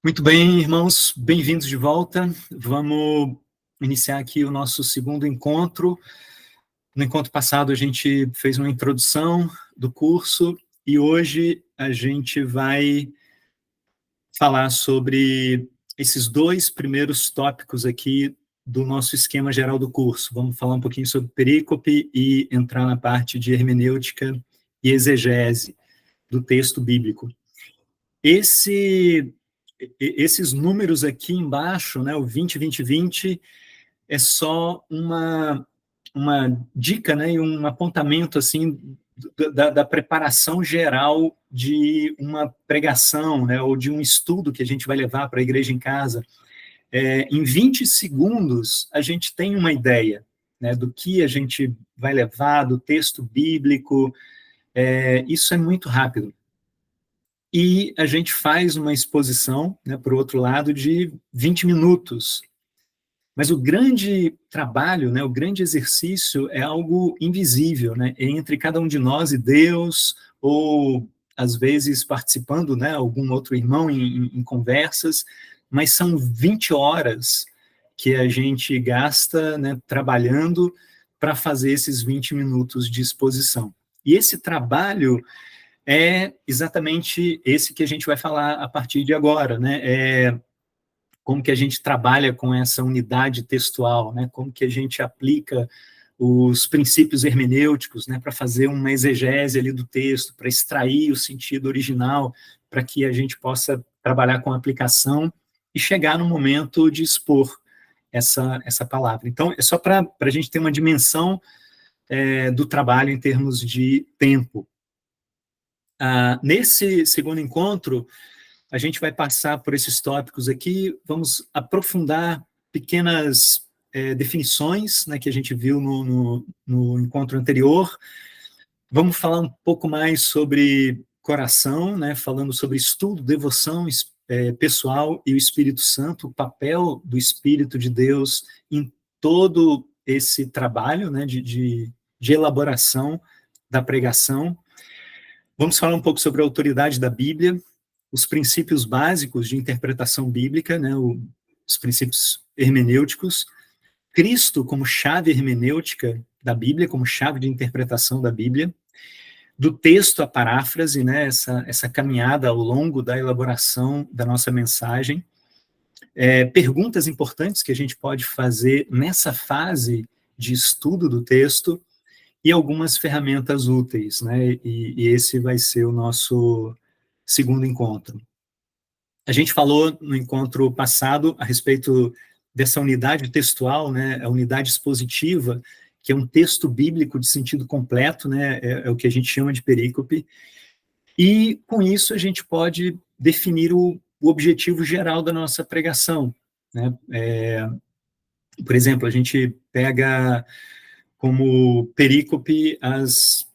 Muito bem, irmãos, bem-vindos de volta. Vamos iniciar aqui o nosso segundo encontro. No encontro passado, a gente fez uma introdução do curso e hoje a gente vai falar sobre esses dois primeiros tópicos aqui do nosso esquema geral do curso. Vamos falar um pouquinho sobre perícope e entrar na parte de hermenêutica e exegese do texto bíblico. Esses números aqui embaixo, né, o 20, 20, 20, é só uma dica, né, e um apontamento assim, da preparação geral de uma pregação, né, ou de um estudo que a gente vai levar para a igreja em casa. Em 20 segundos, a gente tem uma ideia, né, do que a gente vai levar, do texto bíblico. Isso é muito rápido. E a gente faz uma exposição, né, por outro lado, de 20 minutos. Mas o grande trabalho, né, o grande exercício é algo invisível, né, entre cada um de nós e Deus, ou às vezes participando, né, algum outro irmão em conversas, mas são 20 horas que a gente gasta, né, trabalhando para fazer esses 20 minutos de exposição. E esse trabalho é exatamente esse que a gente vai falar a partir de agora, né? Como que a gente trabalha com essa unidade textual, né? Como que a gente aplica os princípios hermenêuticos, né? Para fazer uma exegese ali do texto, para extrair o sentido original, para que a gente possa trabalhar com a aplicação e chegar no momento de expor essa palavra. Então, é só para a gente ter uma dimensão do trabalho em termos de tempo. Nesse segundo encontro, a gente vai passar por esses tópicos aqui, vamos aprofundar pequenas definições, né, que a gente viu no encontro anterior. Vamos falar um pouco mais sobre coração, né, falando sobre estudo, devoção pessoal e o Espírito Santo, o papel do Espírito de Deus em todo esse trabalho, né, de elaboração da pregação. Vamos falar um pouco sobre a autoridade da Bíblia, os princípios básicos de interpretação bíblica, né, os princípios hermenêuticos, Cristo como chave hermenêutica da Bíblia, como chave de interpretação da Bíblia, do texto à paráfrase, né, essa caminhada ao longo da elaboração da nossa mensagem, perguntas importantes que a gente pode fazer nessa fase de estudo do texto, e algumas ferramentas úteis, né? E esse vai ser o nosso segundo encontro. A gente falou no encontro passado a respeito dessa unidade textual, né? A unidade expositiva, que é um texto bíblico de sentido completo, né? É o que a gente chama de perícope. E com isso a gente pode definir o objetivo geral da nossa pregação, né? Por exemplo, a gente pega como perícope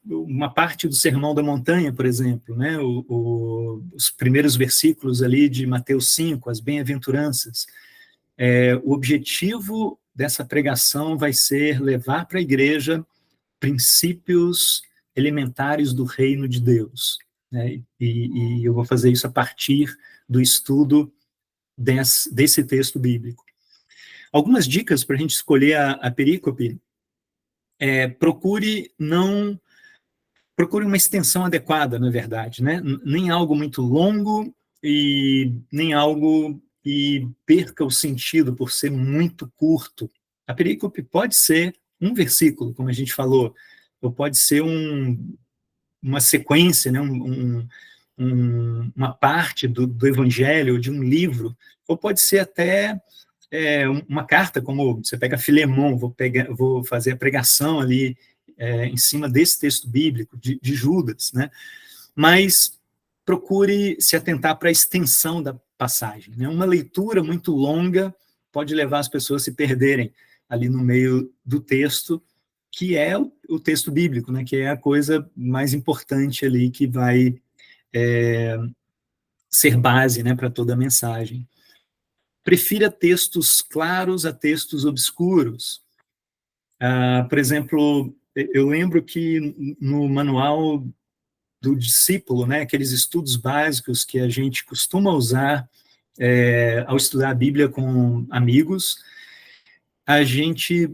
uma parte do Sermão da Montanha, por exemplo, né? Os primeiros versículos ali de Mateus 5, as bem-aventuranças. O objetivo dessa pregação vai ser levar para a igreja princípios elementares do reino de Deus, né? E eu vou fazer isso a partir do estudo desse texto bíblico. Algumas dicas para a gente escolher a perícope. Procure uma extensão adequada, na verdade, né? Nem algo muito longo e nem algo que perca o sentido por ser muito curto. A perícope pode ser um versículo, como a gente falou, ou pode ser uma sequência, né? Uma parte do evangelho, de um livro, ou pode ser até uma carta, como você pega Filemão, vou fazer a pregação ali em cima desse texto bíblico de Judas, né? Mas procure se atentar para a extensão da passagem, né? Uma leitura muito longa pode levar as pessoas a se perderem ali no meio do texto, que é o texto bíblico, né? Que é a coisa mais importante ali que vai ser base, né, para toda a mensagem. Prefira textos claros a textos obscuros. Por exemplo, eu lembro que no manual do discípulo, né, aqueles estudos básicos que a gente costuma usar ao estudar a Bíblia com amigos, a gente,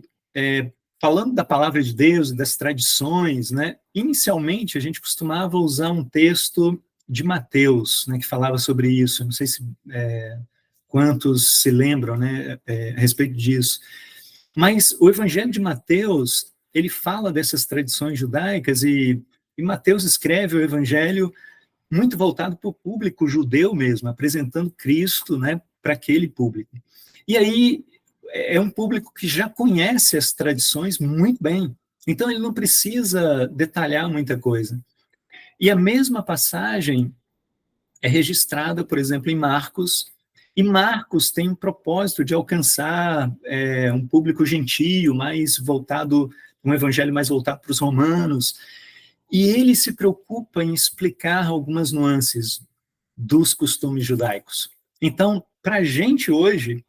falando da palavra de Deus, das tradições, né, inicialmente a gente costumava usar um texto de Mateus, né, que falava sobre isso. Não sei se quantos se lembram, né, a respeito disso. Mas o Evangelho de Mateus, ele fala dessas tradições judaicas e Mateus escreve o Evangelho muito voltado para o público judeu mesmo, apresentando Cristo, né, para aquele público. E aí é um público que já conhece as tradições muito bem, então ele não precisa detalhar muita coisa. E a mesma passagem é registrada, por exemplo, em Marcos, e Marcos tem um propósito de alcançar um público gentio, mais voltado, um evangelho mais voltado para os romanos, e ele se preocupa em explicar algumas nuances dos costumes judaicos. Então, para a gente hoje,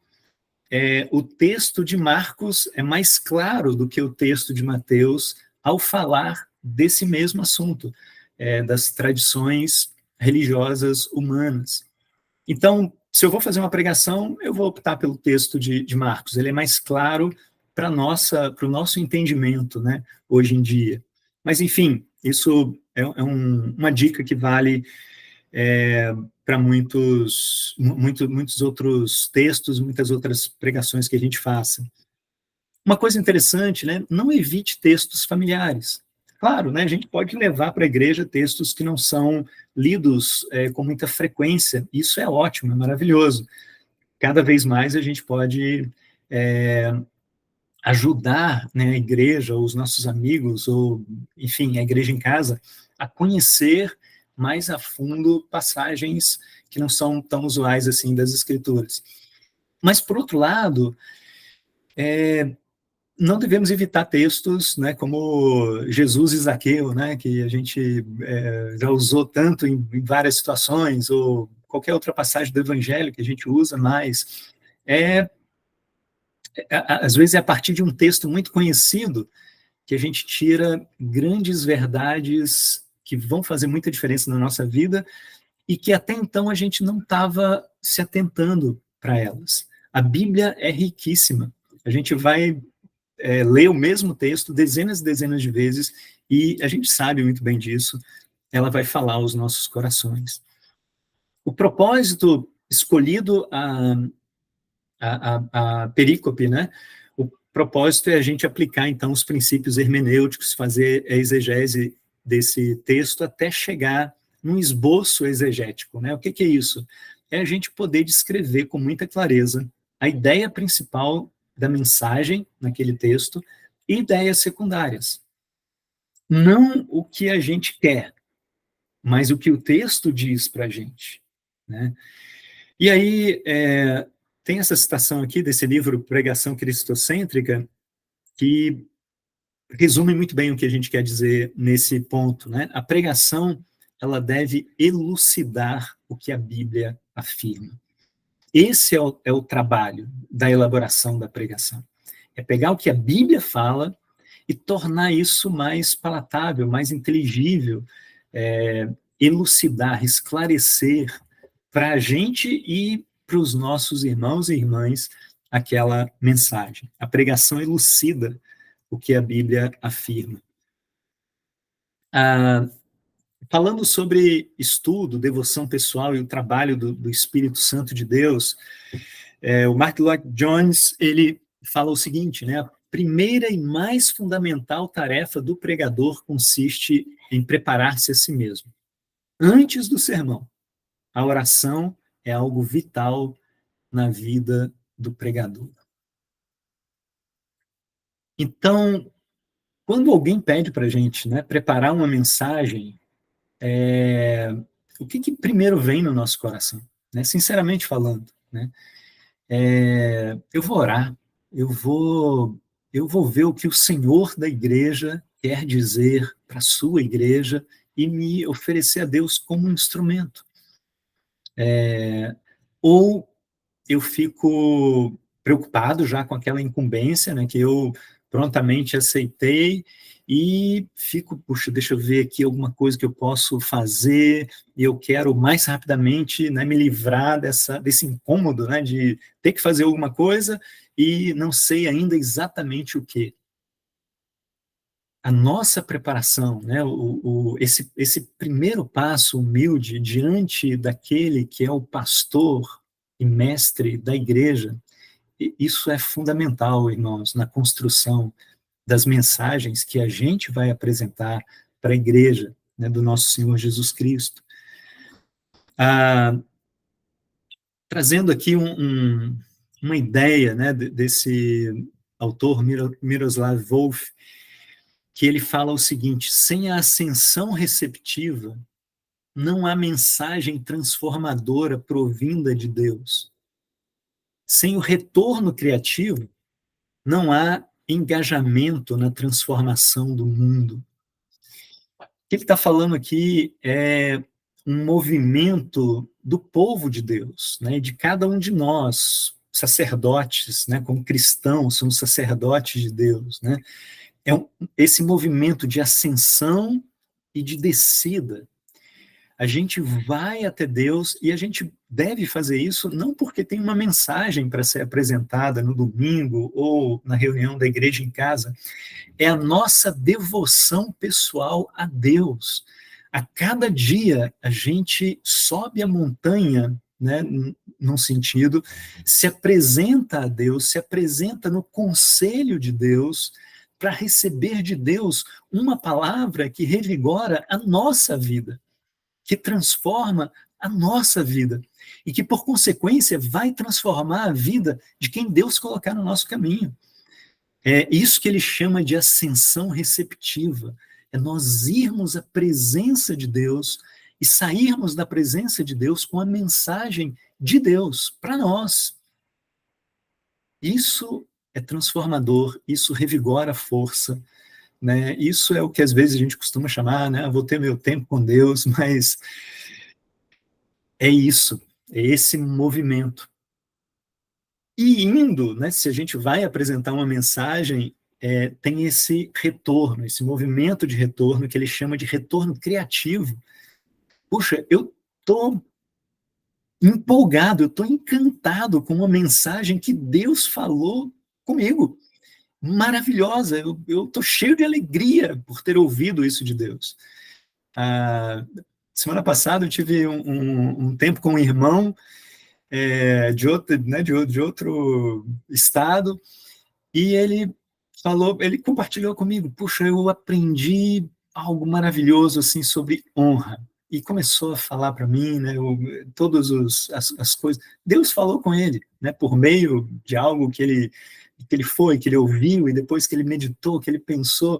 o texto de Marcos é mais claro do que o texto de Mateus ao falar desse mesmo assunto, das tradições religiosas humanas. Então, se eu vou fazer uma pregação, eu vou optar pelo texto de Marcos. Ele é mais claro para o nosso entendimento, né, hoje em dia. Mas, enfim, isso uma dica que vale para muitos outros textos, muitas outras pregações que a gente faça. Uma coisa interessante, né, não evite textos familiares. Claro, né, a gente pode levar para a igreja textos que não são lidos com muita frequência, isso é ótimo, é maravilhoso. Cada vez mais a gente pode ajudar, né, a igreja, ou os nossos amigos, ou, enfim, a igreja em casa, a conhecer mais a fundo passagens que não são tão usuais assim das Escrituras. Mas, por outro lado, não devemos evitar textos, né, como Jesus e Zaqueu, né, que a gente já usou tanto em várias situações, ou qualquer outra passagem do Evangelho que a gente usa mais. Às vezes é a partir de um texto muito conhecido que a gente tira grandes verdades que vão fazer muita diferença na nossa vida e que até então a gente não estava se atentando para elas. A Bíblia é riquíssima. A gente vai ler o mesmo texto dezenas e dezenas de vezes e a gente sabe muito bem disso. Ela vai falar aos nossos corações. O propósito escolhido, a perícope, né? O propósito é a gente aplicar, então, os princípios hermenêuticos, fazer a exegese desse texto até chegar num esboço exegético, né? O que é isso? É a gente poder descrever com muita clareza a ideia principal da mensagem naquele texto e ideias secundárias. Não o que a gente quer, mas o que o texto diz para a gente, né? E aí, tem essa citação aqui desse livro Pregação Cristocêntrica, que resume muito bem o que a gente quer dizer nesse ponto, né? A pregação, ela deve elucidar o que a Bíblia afirma. Esse é o trabalho da elaboração da pregação. É pegar o que a Bíblia fala e tornar isso mais palatável, mais inteligível, elucidar, esclarecer para a gente e para os nossos irmãos e irmãs aquela mensagem. A pregação elucida o que a Bíblia afirma. Falando sobre estudo, devoção pessoal e o trabalho do Espírito Santo de Deus, o Mark Lloyd Jones, ele fala o seguinte, né? A primeira e mais fundamental tarefa do pregador consiste em preparar-se a si mesmo. Antes do sermão, a oração é algo vital na vida do pregador. Então, quando alguém pede para a gente, né, preparar uma mensagem, o que primeiro vem no nosso coração? Né? Sinceramente falando, né? Eu vou orar, eu vou ver o que o Senhor da igreja quer dizer para a sua igreja e me oferecer a Deus como um instrumento. Ou eu fico preocupado já com aquela incumbência, né, que eu prontamente aceitei, e fico, puxa, deixa eu ver aqui alguma coisa que eu posso fazer, e eu quero mais rapidamente, né, me livrar desse incômodo, né, de ter que fazer alguma coisa e não sei ainda exatamente o que. A nossa preparação, né, esse primeiro passo humilde diante daquele que é o pastor e mestre da igreja, isso é fundamental, irmãos, na construção das mensagens que a gente vai apresentar para a igreja, né, do nosso Senhor Jesus Cristo. Ah, trazendo aqui uma ideia, né, desse autor Miroslav Volf, que ele fala o seguinte: sem a ascensão receptiva, não há mensagem transformadora provinda de Deus. Sem o retorno criativo, não há engajamento na transformação do mundo. O que ele está falando aqui é um movimento do povo de Deus, né, de cada um de nós, sacerdotes, né, como cristãos, somos sacerdotes de Deus, né, esse movimento de ascensão e de descida. A gente vai até Deus e a gente deve fazer isso não porque tem uma mensagem para ser apresentada no domingo ou na reunião da igreja em casa, é a nossa devoção pessoal a Deus. A cada dia a gente sobe a montanha, né, num sentido, se apresenta a Deus, se apresenta no conselho de Deus, para receber de Deus uma palavra que revigora a nossa vida, que transforma a nossa vida e que, por consequência, vai transformar a vida de quem Deus colocar no nosso caminho. É isso que ele chama de ascensão receptiva. É nós irmos à presença de Deus e sairmos da presença de Deus com a mensagem de Deus para nós. Isso é transformador, isso revigora a força, né? Isso é o que às vezes a gente costuma chamar, né? Vou ter meu tempo com Deus, mas é isso, é esse movimento. E indo, né, se a gente vai apresentar uma mensagem, tem esse retorno, esse movimento de retorno que ele chama de retorno criativo. Puxa, eu estou empolgado, eu estou encantado com uma mensagem que Deus falou comigo. Maravilhosa, eu estou cheio de alegria por ter ouvido isso de Deus. Semana passada eu tive um tempo com um irmão de outro estado, e ele compartilhou comigo, puxa, eu aprendi algo maravilhoso assim sobre honra, e começou a falar para mim, né, todas as coisas, Deus falou com ele, né, por meio de algo que ele ouviu, e depois que ele meditou, que ele pensou,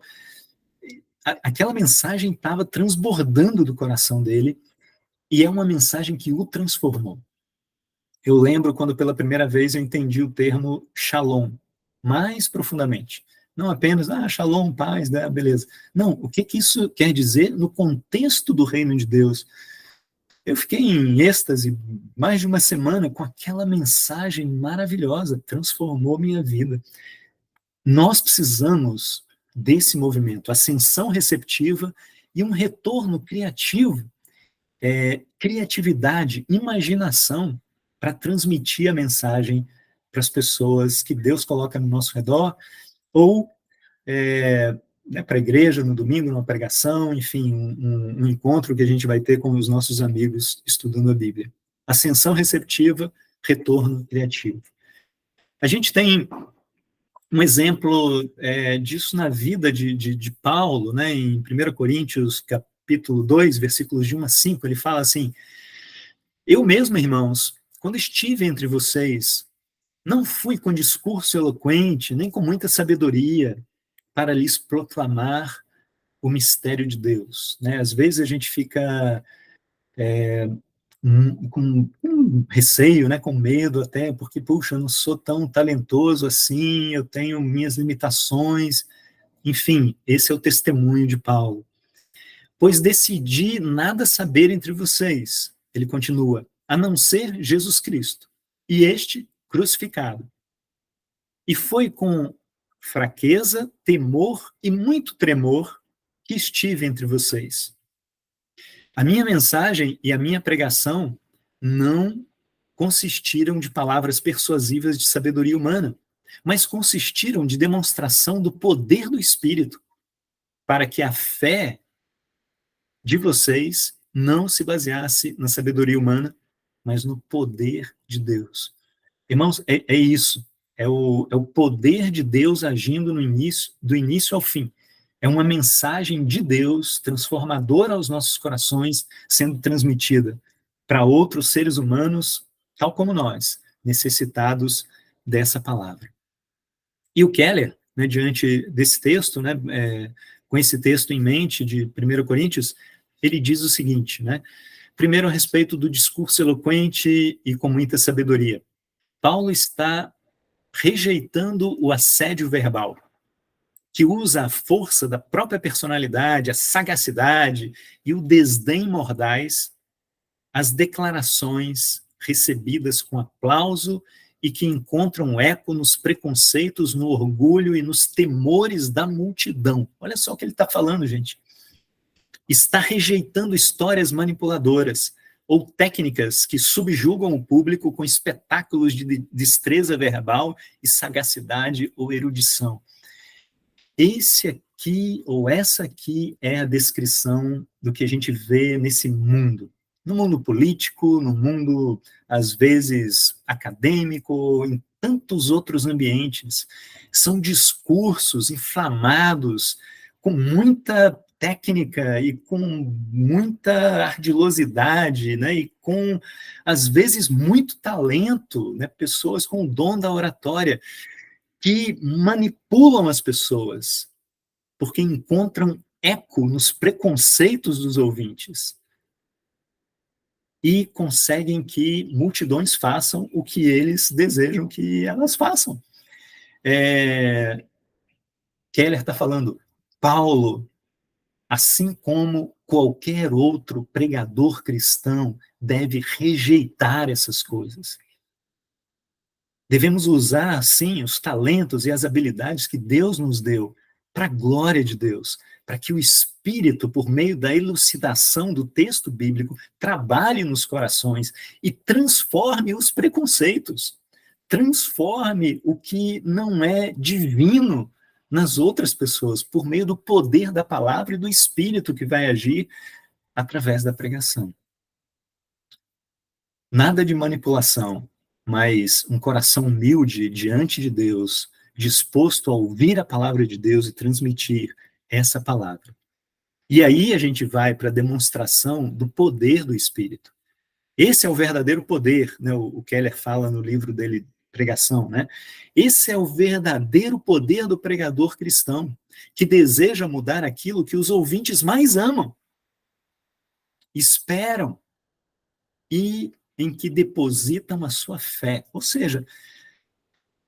aquela mensagem estava transbordando do coração dele, e é uma mensagem que o transformou. Eu lembro quando pela primeira vez eu entendi o termo shalom mais profundamente. Não apenas, shalom, paz, né, beleza. Não, o que isso quer dizer no contexto do reino de Deus? Eu fiquei em êxtase mais de uma semana com aquela mensagem maravilhosa, transformou minha vida. Nós precisamos desse movimento, ascensão receptiva e um retorno criativo, criatividade, imaginação, para transmitir a mensagem para as pessoas que Deus coloca no nosso redor, ou né, para a igreja, no domingo, numa pregação, enfim, um encontro que a gente vai ter com os nossos amigos estudando a Bíblia. Ascensão receptiva, retorno criativo. A gente tem um exemplo disso na vida de Paulo, né, em 1 Coríntios, capítulo 2, versículos de 1 a 5, ele fala assim: eu mesmo, irmãos, quando estive entre vocês, não fui com discurso eloquente, nem com muita sabedoria, para lhes proclamar o mistério de Deus. Né? Às vezes a gente fica com receio, né, com medo até, porque, puxa, eu não sou tão talentoso assim, eu tenho minhas limitações. Enfim, esse é o testemunho de Paulo. Pois decidi nada saber entre vocês, ele continua, a não ser Jesus Cristo, e este crucificado. E foi com fraqueza, temor e muito tremor que estive entre vocês. A minha mensagem e a minha pregação não consistiram de palavras persuasivas de sabedoria humana, mas consistiram de demonstração do poder do Espírito, para que a fé de vocês não se baseasse na sabedoria humana, mas no poder de Deus. Irmãos, é isso. É o poder de Deus agindo no início, do início ao fim. É uma mensagem de Deus transformadora aos nossos corações, sendo transmitida para outros seres humanos, tal como nós, necessitados dessa palavra. E o Keller, né, diante desse texto, né, com esse texto em mente de 1 Coríntios, ele diz o seguinte, né, primeiro a respeito do discurso eloquente e com muita sabedoria. Paulo está rejeitando o assédio verbal, que usa a força da própria personalidade, a sagacidade e o desdém mordaz, as declarações recebidas com aplauso e que encontram eco nos preconceitos, no orgulho e nos temores da multidão. Olha só o que ele está falando, gente. Está rejeitando histórias manipuladoras ou técnicas que subjugam o público com espetáculos de destreza verbal e sagacidade ou erudição. Esse aqui, ou essa aqui, é a descrição do que a gente vê nesse mundo. No mundo político, no mundo, às vezes, acadêmico, em tantos outros ambientes. São discursos inflamados, com muita técnica e com muita ardilosidade, né? E com, às vezes, muito talento, né? Pessoas com o dom da oratória, que manipulam as pessoas, porque encontram eco nos preconceitos dos ouvintes e conseguem que multidões façam o que eles desejam que elas façam. Keller está falando, Paulo, assim como qualquer outro pregador cristão, deve rejeitar essas coisas. Devemos usar, sim, os talentos e as habilidades que Deus nos deu para a glória de Deus, para que o Espírito, por meio da elucidação do texto bíblico, trabalhe nos corações e transforme os preconceitos, transforme o que não é divino nas outras pessoas, por meio do poder da palavra e do Espírito que vai agir através da pregação. Nada de manipulação, mas um coração humilde diante de Deus, disposto a ouvir a palavra de Deus e transmitir essa palavra. E aí a gente vai para a demonstração do poder do Espírito. Esse é o verdadeiro poder, né? O Keller fala no livro dele, Pregação, né? Esse é o verdadeiro poder do pregador cristão, que deseja mudar aquilo que os ouvintes mais amam, esperam e em que depositam a sua fé. Ou seja,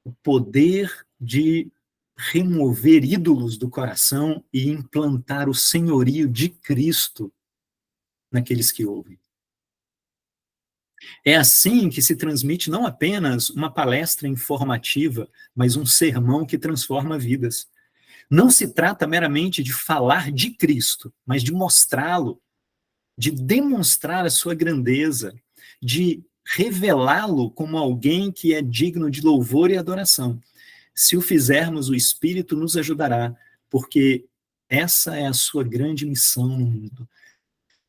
o poder de remover ídolos do coração e implantar o senhorio de Cristo naqueles que ouvem. É assim que se transmite não apenas uma palestra informativa, mas um sermão que transforma vidas. Não se trata meramente de falar de Cristo, mas de mostrá-lo, de demonstrar a sua grandeza, de revelá-lo como alguém que é digno de louvor e adoração. Se o fizermos, o Espírito nos ajudará, porque essa é a sua grande missão no mundo.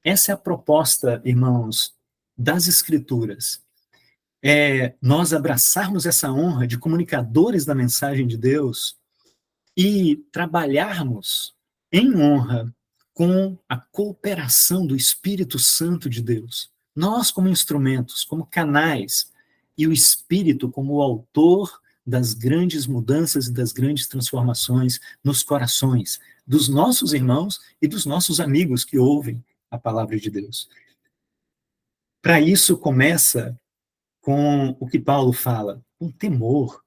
Essa é a proposta, irmãos, das Escrituras. É nós abraçarmos essa honra de comunicadores da mensagem de Deus e trabalharmos em honra com a cooperação do Espírito Santo de Deus. Nós como instrumentos, como canais, e o Espírito como o autor das grandes mudanças e das grandes transformações nos corações dos nossos irmãos e dos nossos amigos que ouvem a palavra de Deus. Para isso começa com o que Paulo fala, com temor,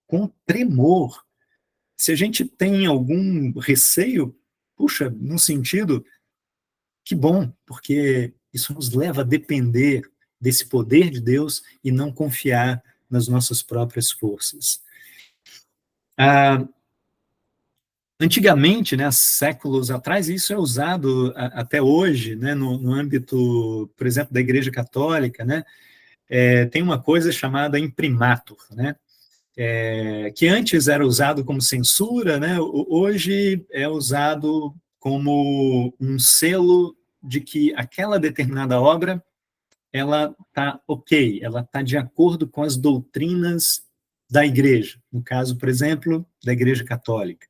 com tremor. Se a gente tem algum receio, puxa, num sentido, que bom, porque isso nos leva a depender desse poder de Deus e não confiar nas nossas próprias forças. Antigamente, né, séculos atrás, isso é usado até hoje, né, no âmbito, por exemplo, da Igreja Católica, né, tem uma coisa chamada imprimatur, né, que antes era usado como censura, né, hoje é usado como um selo de que aquela determinada obra ela está ok, ela está de acordo com as doutrinas da igreja, no caso, por exemplo, da Igreja Católica.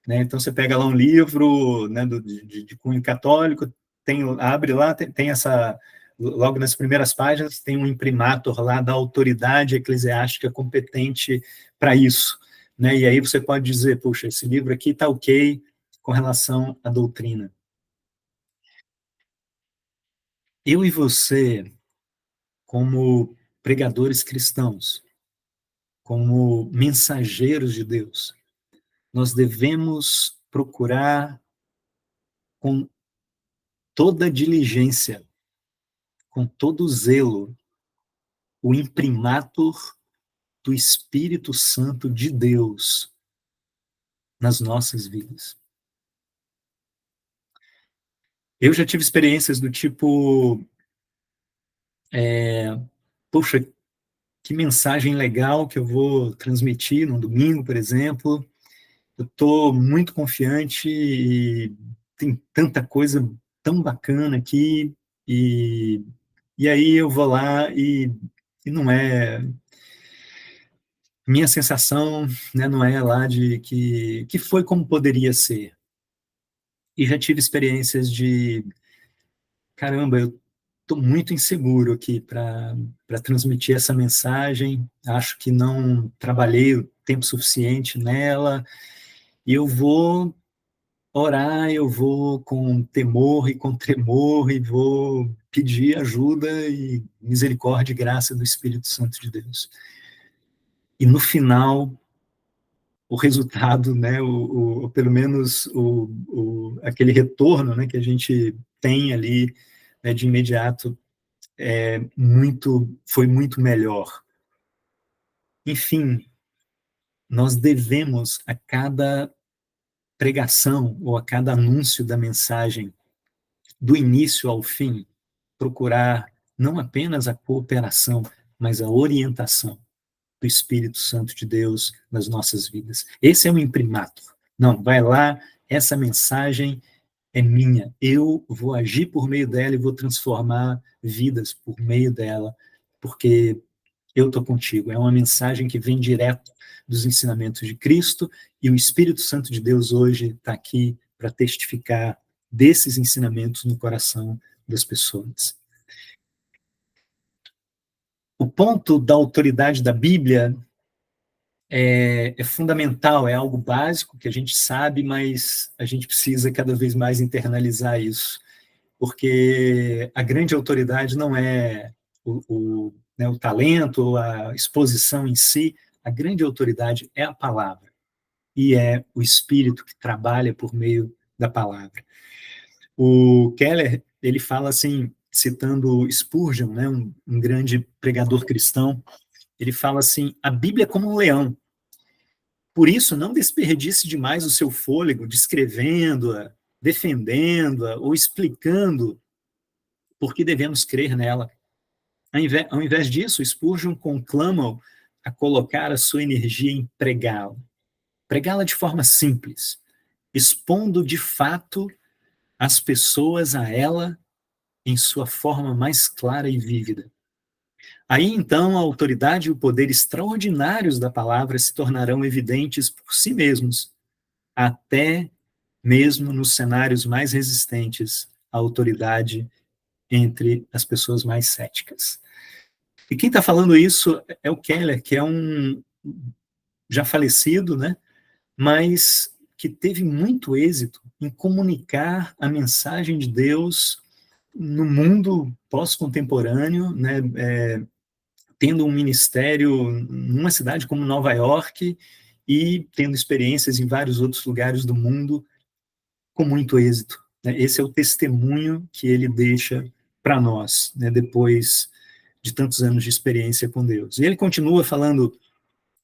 Né? Então, você pega lá um livro, né, de cunho católico, abre lá, tem essa, logo nas primeiras páginas, tem um imprimatur lá da autoridade eclesiástica competente para isso. Né? E aí você pode dizer, puxa, esse livro aqui está ok com relação à doutrina. Eu e você, como pregadores cristãos, como mensageiros de Deus, nós devemos procurar com toda diligência, com todo zelo, o imprimatur do Espírito Santo de Deus nas nossas vidas. Eu já tive experiências do tipo, poxa, que mensagem legal que eu vou transmitir no domingo, por exemplo. Eu estou muito confiante e tem tanta coisa tão bacana aqui, e, e aí eu vou lá e não é. Minha sensação, né, não é lá de que foi como poderia ser. E já tive experiências de, caramba, eu estou muito inseguro aqui para transmitir essa mensagem, acho que não trabalhei o tempo suficiente nela, e eu vou orar, eu vou com temor e com tremor, e vou pedir ajuda e misericórdia e graça do Espírito Santo de Deus. E no final, o resultado, né, pelo menos aquele retorno, né, que a gente tem ali, né, de imediato, foi muito melhor. Enfim, nós devemos, a cada pregação ou a cada anúncio da mensagem, do início ao fim, procurar não apenas a cooperação, mas a orientação do Espírito Santo de Deus nas nossas vidas. Esse é o imprimatur. Não, vai lá, essa mensagem é minha. Eu vou agir por meio dela e vou transformar vidas por meio dela, porque eu estou contigo. É uma mensagem que vem direto dos ensinamentos de Cristo, e o Espírito Santo de Deus hoje está aqui para testificar desses ensinamentos no coração das pessoas. O ponto da autoridade da Bíblia é fundamental, é algo básico que a gente sabe, mas a gente precisa cada vez mais internalizar isso, porque a grande autoridade não é né, o talento, a exposição em si, a grande autoridade é a palavra, e é o Espírito que trabalha por meio da palavra. O Keller, ele fala assim, citando Spurgeon, né, um grande pregador cristão, ele fala assim, a Bíblia é como um leão. Por isso, não desperdice demais o seu fôlego descrevendo-a, defendendo-a ou explicando por que devemos crer nela. Ao invés disso, Spurgeon conclama a colocar a sua energia em pregá-la. Pregá-la de forma simples, expondo de fato as pessoas a ela em sua forma mais clara e vívida. Aí, então, a autoridade e o poder extraordinários da palavra se tornarão evidentes por si mesmos, até mesmo nos cenários mais resistentes à autoridade entre as pessoas mais céticas. E quem está falando isso é o Keller, que é um já falecido, né, mas que teve muito êxito em comunicar a mensagem de Deus no mundo pós-contemporâneo, né, tendo um ministério numa cidade como Nova York e tendo experiências em vários outros lugares do mundo com muito êxito. Né? Esse é o testemunho que ele deixa para nós, né, depois de tantos anos de experiência com Deus. E ele continua falando,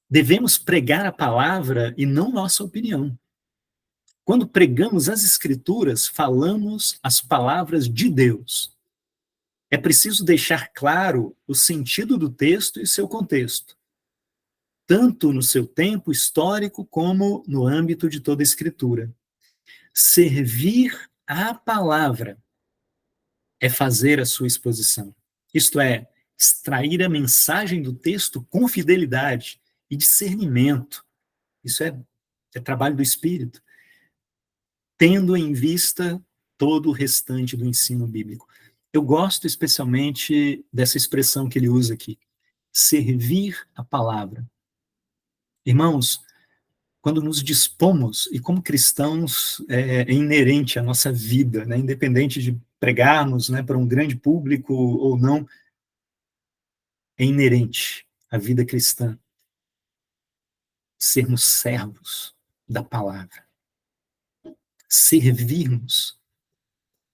devemos pregar a palavra e não nossa opinião. Quando pregamos as Escrituras, falamos as palavras de Deus. É preciso deixar claro o sentido do texto e seu contexto, tanto no seu tempo histórico como no âmbito de toda a Escritura. Servir à palavra é fazer a sua exposição. Isto é, extrair a mensagem do texto com fidelidade e discernimento. Isso é trabalho do Espírito, tendo em vista todo o restante do ensino bíblico. Eu gosto especialmente dessa expressão que ele usa aqui, servir a palavra. Irmãos, quando nos dispomos, e como cristãos é inerente à nossa vida, né, independente de pregarmos, né, para um grande público ou não, é inerente à vida cristã sermos servos da palavra, servirmos.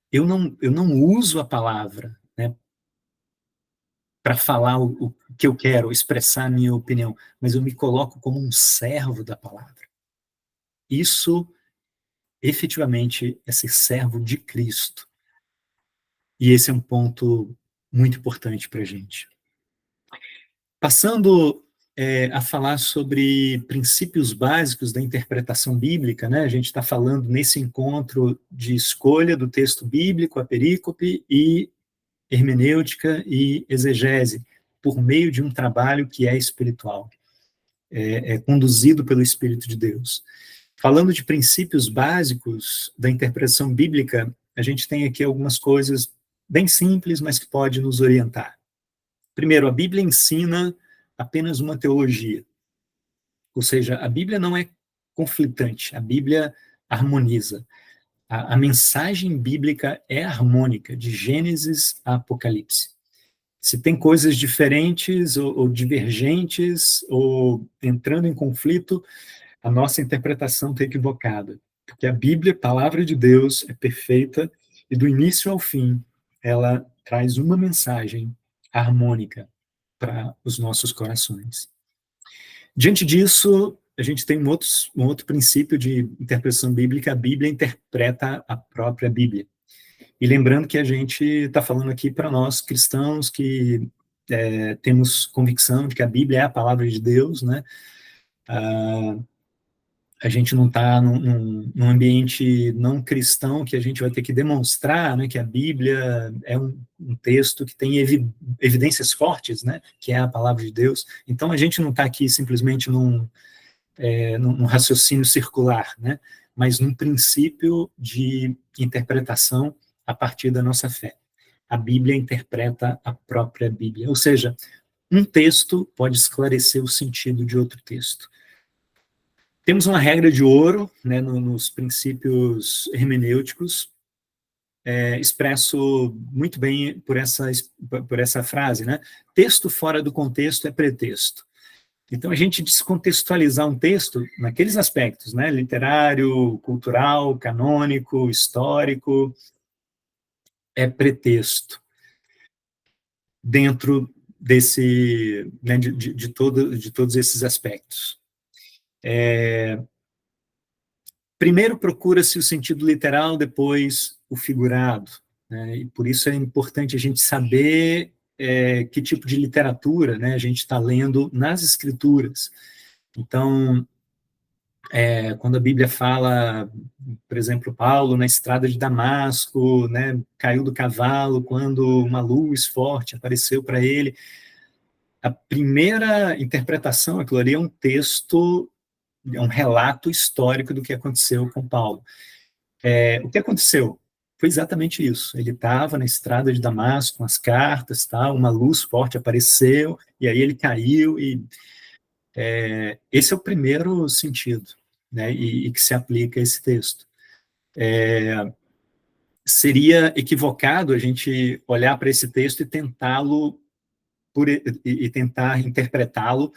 Eu não uso a palavra, né, para falar o que eu quero, expressar a minha opinião, mas eu me coloco como um servo da palavra. Isso, efetivamente, é ser servo de Cristo. E esse é um ponto muito importante para a gente. Passando a falar sobre princípios básicos da interpretação bíblica, né? A gente está falando nesse encontro de escolha do texto bíblico, a perícope, e hermenêutica e exegese, por meio de um trabalho que é espiritual, é conduzido pelo Espírito de Deus. Falando de princípios básicos da interpretação bíblica, a gente tem aqui algumas coisas bem simples, mas que pode nos orientar. Primeiro, a Bíblia ensina apenas uma teologia. Ou seja, a Bíblia não é conflitante, a Bíblia harmoniza. A mensagem bíblica é harmônica, de Gênesis a Apocalipse. Se tem coisas diferentes ou divergentes ou entrando em conflito, a nossa interpretação está equivocada. Porque a Bíblia, a palavra de Deus, é perfeita e do início ao fim ela traz uma mensagem harmônica para os nossos corações. Diante disso, a gente tem um outro princípio de interpretação bíblica: a Bíblia interpreta a própria Bíblia. E lembrando que a gente está falando aqui para nós cristãos que temos convicção de que a Bíblia é a palavra de Deus, né? A gente não está num ambiente não cristão que a gente vai ter que demonstrar, né, que a Bíblia é um texto que tem evidências fortes, né, que é a palavra de Deus. Então a gente não está aqui simplesmente num raciocínio circular, né, mas num princípio de interpretação a partir da nossa fé. A Bíblia interpreta a própria Bíblia, ou seja, um texto pode esclarecer o sentido de outro texto. Temos uma regra de ouro, né, nos princípios hermenêuticos, expresso muito bem por essa frase, né? Texto fora do contexto é pretexto. Então, a gente descontextualizar um texto naqueles aspectos, né, literário, cultural, canônico, histórico, é pretexto dentro desse, né, de todos esses aspectos. Primeiro procura-se o sentido literal, depois o figurado, né? E por isso é importante a gente saber que tipo de literatura, né, a gente está lendo nas Escrituras. Então, quando a Bíblia fala, por exemplo, Paulo na estrada de Damasco, né, caiu do cavalo quando uma luz forte apareceu para ele, a primeira interpretação, aquilo ali é um texto, é um relato histórico do que aconteceu com Paulo. O que aconteceu? Foi exatamente isso. Ele estava na estrada de Damasco, com as cartas, uma luz forte apareceu, e aí ele caiu, e esse é o primeiro sentido, né, e que se aplica a esse texto. Seria equivocado a gente olhar para esse texto e tentá-lo, e tentar interpretá-lo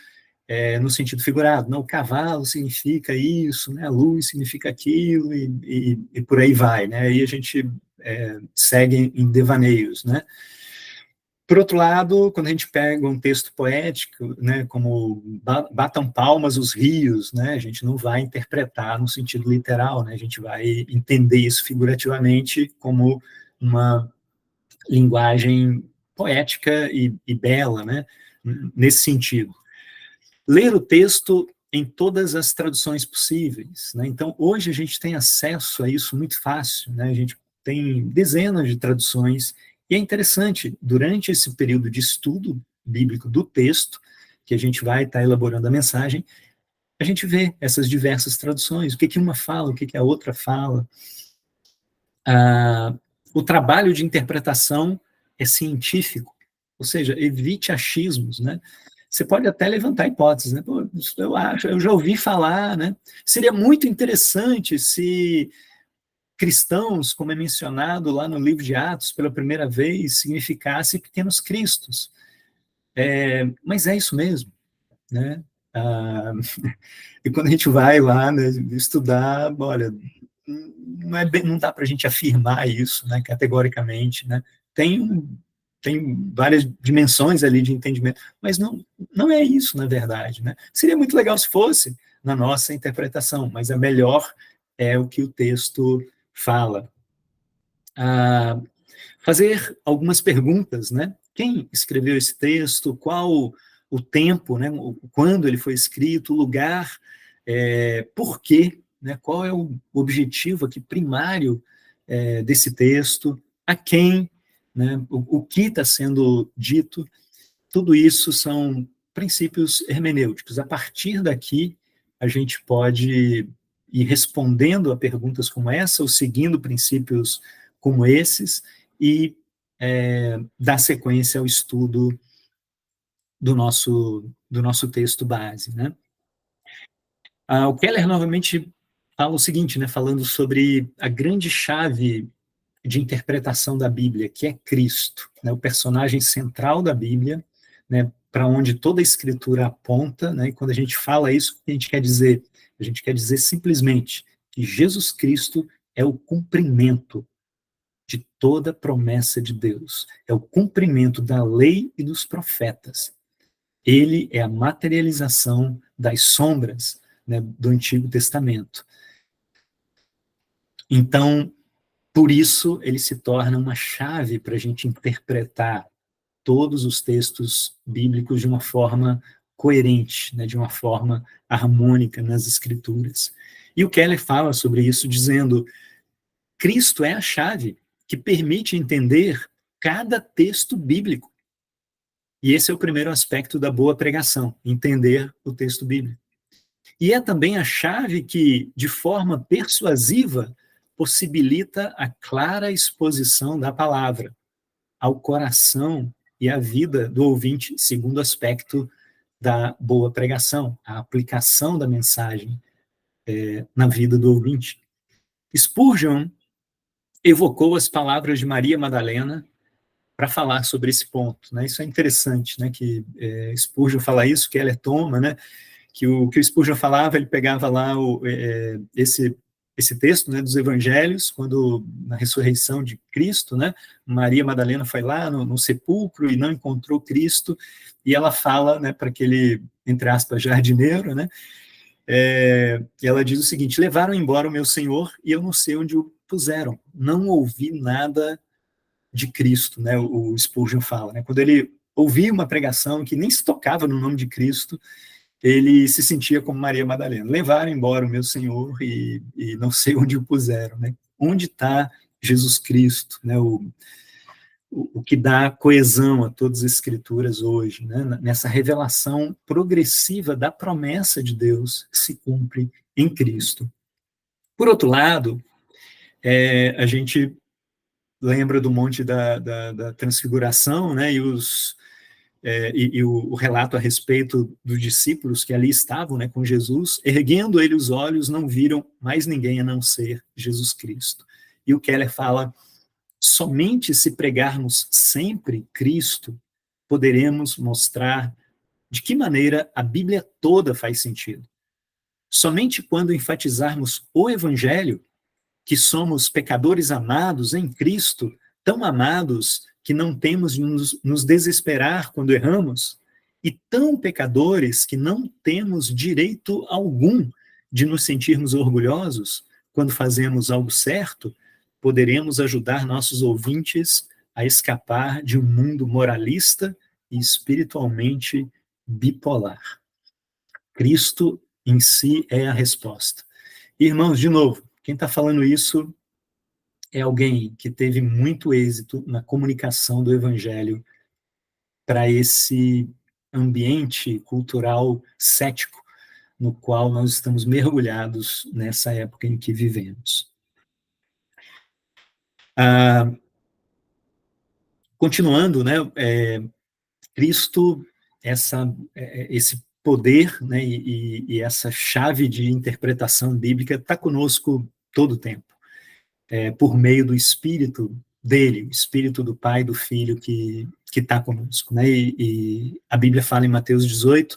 no sentido figurado. Não, o cavalo significa isso, né, a luz significa aquilo, e por aí vai, né, aí a gente segue em devaneios, né. Por outro lado, quando a gente pega um texto poético, né, como batam palmas os rios, né, a gente não vai interpretar no sentido literal, né, a gente vai entender isso figurativamente como uma linguagem poética e bela, né, nesse sentido. Ler o texto em todas as traduções possíveis, né, então hoje a gente tem acesso a isso muito fácil, né, a gente tem dezenas de traduções, e é interessante, durante esse período de estudo bíblico do texto, que a gente vai estar elaborando a mensagem, a gente vê essas diversas traduções, o que que uma fala, o que que a outra fala. O trabalho de interpretação é científico, ou seja, evite achismos, né? Você pode até levantar hipóteses, né? Pô, eu acho, eu já ouvi falar, né? Seria muito interessante se cristãos, como é mencionado lá no livro de Atos, pela primeira vez, significasse pequenos cristos. Mas é isso mesmo, né? Ah, e quando a gente vai lá, né, estudar, olha, não dá para a gente afirmar isso, né, categoricamente, né? Tem, tem várias dimensões ali de entendimento, mas não é isso, na verdade, né? Seria muito legal se fosse na nossa interpretação, mas a melhor é o que o texto fala. Fazer algumas perguntas, né? Quem escreveu esse texto? Qual o tempo, né? Quando ele foi escrito? O lugar? Por quê? Né? Qual é o objetivo aqui primário desse texto? A quem? Né? O que está sendo dito? Tudo isso são princípios hermenêuticos. A partir daqui, a gente pode ir respondendo a perguntas como essa, ou seguindo princípios como esses, e dar sequência ao estudo do nosso texto base, né? O Keller novamente fala o seguinte, né, falando sobre a grande chave de interpretação da Bíblia, que é Cristo, né, o personagem central da Bíblia, né, para onde toda a Escritura aponta, né, e quando a gente fala isso, o que a gente quer dizer? A gente quer dizer simplesmente que Jesus Cristo é o cumprimento de toda promessa de Deus, é o cumprimento da lei e dos profetas. Ele é a materialização das sombras, né, do Antigo Testamento. Então, por isso, ele se torna uma chave para a gente interpretar todos os textos bíblicos de uma forma coerente, né, de uma forma harmônica nas Escrituras. E o Keller fala sobre isso dizendo: Cristo é a chave que permite entender cada texto bíblico. E esse é o primeiro aspecto da boa pregação, entender o texto bíblico. E é também a chave que, de forma persuasiva, possibilita a clara exposição da palavra ao coração e à vida do ouvinte, segundo aspecto da boa pregação, a aplicação da mensagem na vida do ouvinte. Spurgeon evocou as palavras de Maria Madalena para falar sobre esse ponto, né? Isso é interessante, né? Que Spurgeon fala isso, que Keller toma, né? Que o Spurgeon falava, ele pegava lá esse texto, né, dos Evangelhos, quando na ressurreição de Cristo, né, Maria Madalena foi lá no sepulcro e não encontrou Cristo, e ela fala, né, para aquele, entre aspas, jardineiro, né, e ela diz o seguinte: levaram embora o meu Senhor e eu não sei onde o puseram, não ouvi nada de Cristo, né, o Spurgeon fala, né, quando ele ouvia uma pregação que nem se tocava no nome de Cristo, ele se sentia como Maria Madalena. Levaram embora o meu Senhor e não sei onde o puseram, né? Onde está Jesus Cristo, né? O que dá coesão a todas as Escrituras hoje, né? Nessa revelação progressiva da promessa de Deus que se cumpre em Cristo. Por outro lado, a gente lembra do Monte da Transfiguração, né? E o relato a respeito dos discípulos que ali estavam, né, com Jesus, erguendo ele os olhos, não viram mais ninguém a não ser Jesus Cristo. E o Keller fala: somente se pregarmos sempre Cristo, poderemos mostrar de que maneira a Bíblia toda faz sentido. Somente quando enfatizarmos o Evangelho, que somos pecadores amados em Cristo, tão amados que não temos de nos desesperar quando erramos, e tão pecadores que não temos direito algum de nos sentirmos orgulhosos quando fazemos algo certo, poderemos ajudar nossos ouvintes a escapar de um mundo moralista e espiritualmente bipolar. Cristo em si é a resposta. Irmãos, de novo, quem está falando isso é alguém que teve muito êxito na comunicação do evangelho para esse ambiente cultural cético no qual nós estamos mergulhados nessa época em que vivemos. Continuando, né, Cristo, esse poder, né, e essa chave de interpretação bíblica está conosco todo o tempo, por meio do Espírito dele, o Espírito do Pai e do Filho que está conosco. Né? E a Bíblia fala em Mateus 18,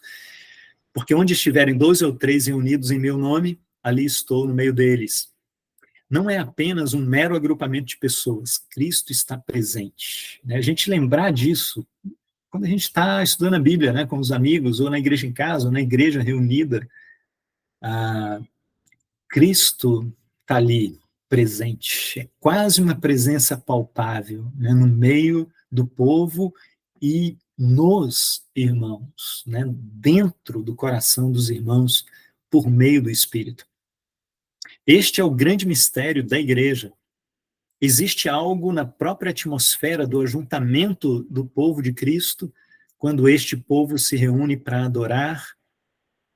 porque onde estiverem 12 ou 13 reunidos em meu nome, ali estou no meio deles. Não é apenas um mero agrupamento de pessoas, Cristo está presente. Né? A gente lembrar disso, quando a gente está estudando a Bíblia, né, com os amigos, ou na igreja em casa, ou na igreja reunida, Cristo está ali, presente. É quase uma presença palpável, né, no meio do povo e nos irmãos, né, dentro do coração dos irmãos, por meio do Espírito. Este é o grande mistério da igreja. Existe algo na própria atmosfera do ajuntamento do povo de Cristo, quando este povo se reúne para adorar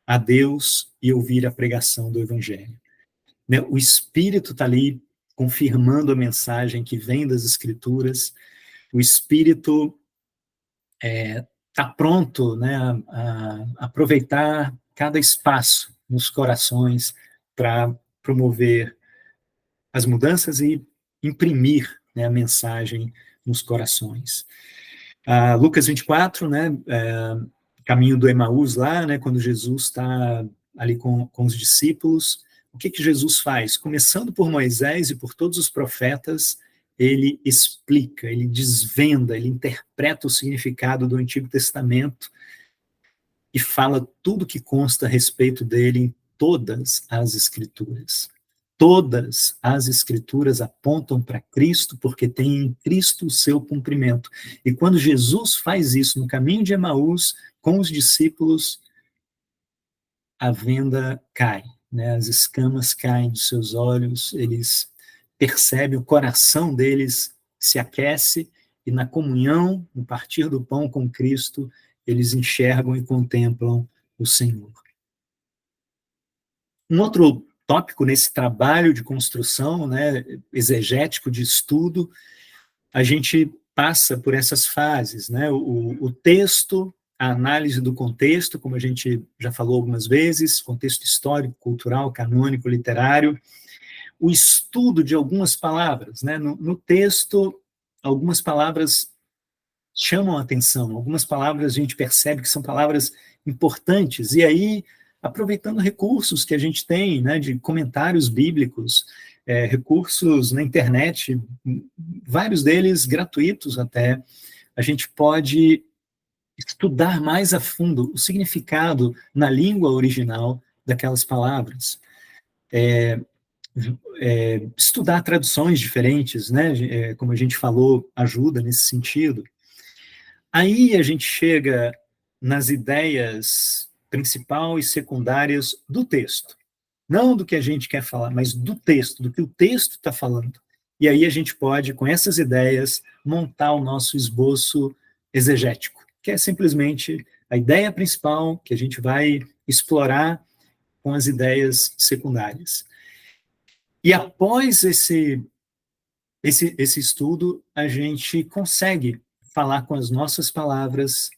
a Deus e ouvir a pregação do Evangelho. O Espírito está ali confirmando a mensagem que vem das Escrituras, o Espírito está pronto, né, a aproveitar cada espaço nos corações para promover as mudanças e imprimir, né, a mensagem nos corações. Lucas 24, né, caminho do Emaús lá, né, quando Jesus está ali com os discípulos, o que Jesus faz? Começando por Moisés e por todos os profetas, ele explica, ele desvenda, ele interpreta o significado do Antigo Testamento e fala tudo que consta a respeito dele em todas as Escrituras. Todas as Escrituras apontam para Cristo, porque tem em Cristo o seu cumprimento. E quando Jesus faz isso no caminho de Emaús, com os discípulos, a venda cai, né? As escamas caem dos seus olhos, eles percebem, o coração deles se aquece, e na comunhão, no partir do pão com Cristo, eles enxergam e contemplam o Senhor. Um outro tópico nesse trabalho de construção, né, exegético de estudo, a gente passa por essas fases, né, o texto, a análise do contexto, como a gente já falou algumas vezes, contexto histórico, cultural, canônico, literário, o estudo de algumas palavras, né, no texto, algumas palavras chamam a atenção, algumas palavras a gente percebe que são palavras importantes, e aí, aproveitando recursos que a gente tem, né, de comentários bíblicos, recursos na internet, vários deles gratuitos até, a gente pode estudar mais a fundo o significado na língua original daquelas palavras. Estudar traduções diferentes, né, como a gente falou, ajuda nesse sentido. Aí a gente chega nas ideias principal e secundárias do texto. Não do que a gente quer falar, mas do texto, do que o texto está falando. E aí a gente pode, com essas ideias, montar o nosso esboço exegético, que é simplesmente a ideia principal que a gente vai explorar com as ideias secundárias. E após esse estudo, a gente consegue falar com as nossas palavras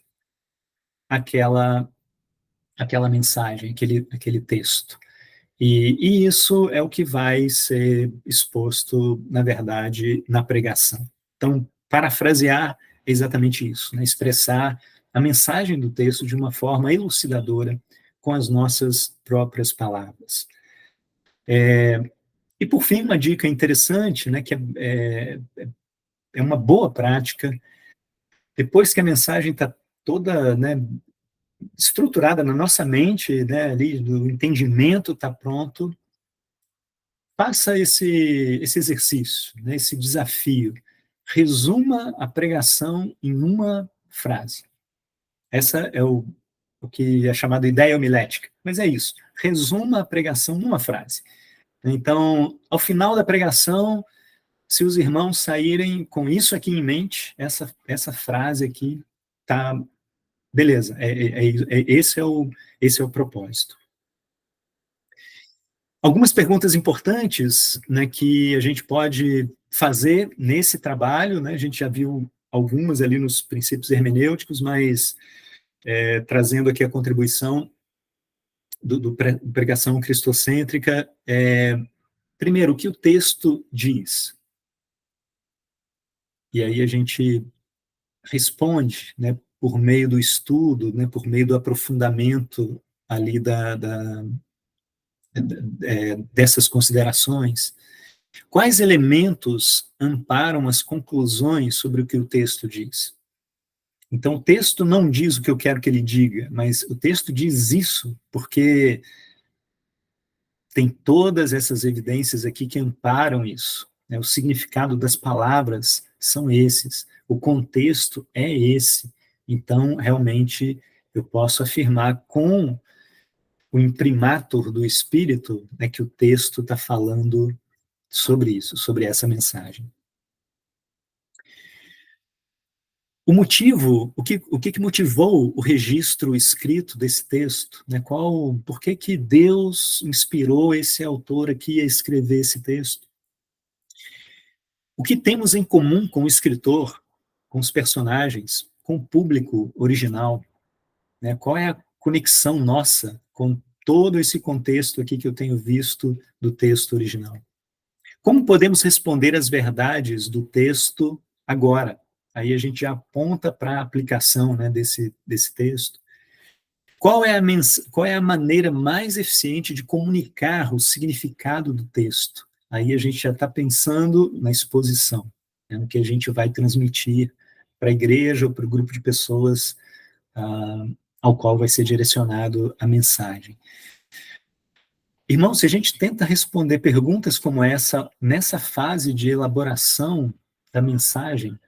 aquela mensagem, aquele texto. E isso é o que vai ser exposto, na verdade, na pregação. Então, parafrasear é exatamente isso, né? Expressar a mensagem do texto de uma forma elucidadora com as nossas próprias palavras. E, por fim, uma dica interessante, né, que é uma boa prática. Depois que a mensagem está toda, né, estruturada na nossa mente, né, ali, o entendimento está pronto, faça esse exercício, né, esse desafio. Resuma a pregação em uma frase. Essa é o que é chamado ideia homilética. Mas é isso. Resuma a pregação numa frase. Então, ao final da pregação, se os irmãos saírem com isso aqui em mente, essa frase aqui, tá, beleza, esse é o propósito. Algumas perguntas importantes, né, que a gente pode fazer nesse trabalho, né, a gente já viu algumas ali nos princípios hermenêuticos, mas trazendo aqui a contribuição do pregação cristocêntrica, primeiro, o que o texto diz? E aí a gente responde, né, por meio do estudo, né, por meio do aprofundamento ali dessas considerações. Quais elementos amparam as conclusões sobre o que o texto diz? Então, o texto não diz o que eu quero que ele diga, mas o texto diz isso porque tem todas essas evidências aqui que amparam isso. Né? O significado das palavras são esses, o contexto é esse. Então, realmente, eu posso afirmar com o imprimatur do Espírito, né, que o texto está falando sobre isso, sobre essa mensagem. O motivo, o que motivou o registro escrito desse texto? Né? Por que Deus inspirou esse autor aqui a escrever esse texto? O que temos em comum com o escritor, com os personagens, com o público original? Né? Qual é a conexão nossa com todo esse contexto aqui que eu tenho visto do texto original? Como podemos responder às verdades do texto agora? Aí a gente já aponta para a aplicação, né, desse texto. Qual é a maneira mais eficiente de comunicar o significado do texto? Aí a gente já está pensando na exposição, né, no que a gente vai transmitir para a igreja ou para o grupo de pessoas ao qual vai ser direcionado a mensagem. Irmão, se a gente tenta responder perguntas como essa, nessa fase de elaboração da mensagem,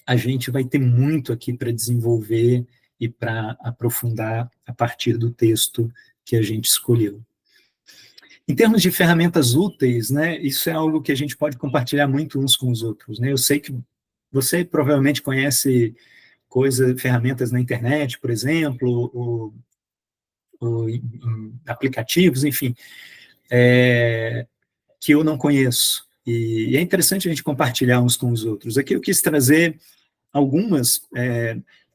a gente vai ter muito aqui para desenvolver e para aprofundar a partir do texto que a gente escolheu. Em termos de ferramentas úteis, né, isso é algo que a gente pode compartilhar muito uns com os outros. Né? Eu sei que você provavelmente conhece ferramentas na internet, por exemplo, ou em aplicativos, enfim, que eu não conheço. E é interessante a gente compartilhar uns com os outros. Aqui eu quis trazer algumas.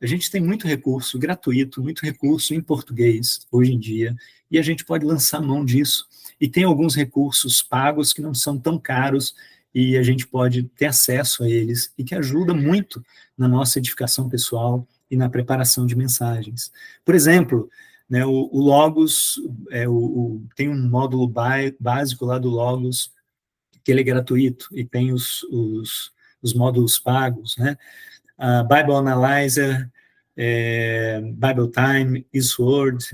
A gente tem muito recurso gratuito, muito recurso em português hoje em dia, e a gente pode lançar mão disso. E tem alguns recursos pagos que não são tão caros e a gente pode ter acesso a eles e que ajuda muito na nossa edificação pessoal e na preparação de mensagens. Por exemplo, né, o Logos, tem um módulo básico lá do Logos, que ele é gratuito, e tem os módulos pagos, né? Bible Analyzer, Bible Time, Eastword,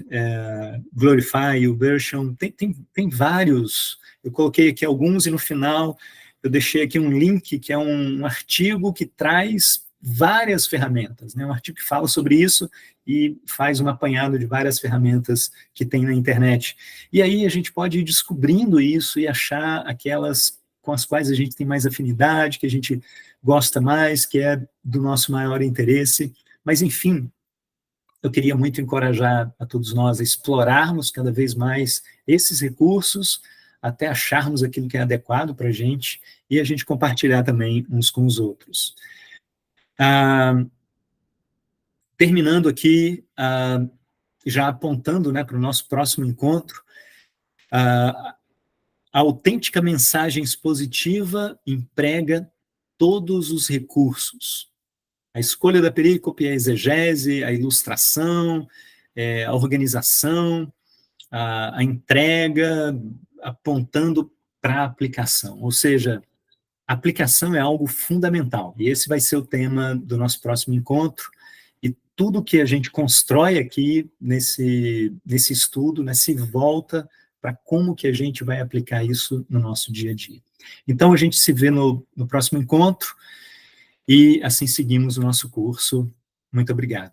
Glorify, YouVersion, tem vários. Eu coloquei aqui alguns e no final eu deixei aqui um link que é um artigo que traz várias ferramentas, né? Um artigo que fala sobre isso e faz um apanhado de várias ferramentas que tem na internet. E aí a gente pode ir descobrindo isso e achar aquelas com as quais a gente tem mais afinidade, que a gente gosta mais, que é do nosso maior interesse. Mas, enfim, eu queria muito encorajar a todos nós a explorarmos cada vez mais esses recursos, até acharmos aquilo que é adequado para a gente, e a gente compartilhar também uns com os outros. Terminando aqui, já apontando, né, para o nosso próximo encontro, a autêntica mensagem expositiva emprega todos os recursos. A escolha da perícope, a exegese, a ilustração, a organização, a entrega, apontando para a aplicação. Ou seja, aplicação é algo fundamental, e esse vai ser o tema do nosso próximo encontro, e tudo que a gente constrói aqui nesse estudo, né, se volta para como que a gente vai aplicar isso no nosso dia a dia. Então, a gente se vê no próximo encontro, e assim seguimos o nosso curso. Muito obrigado.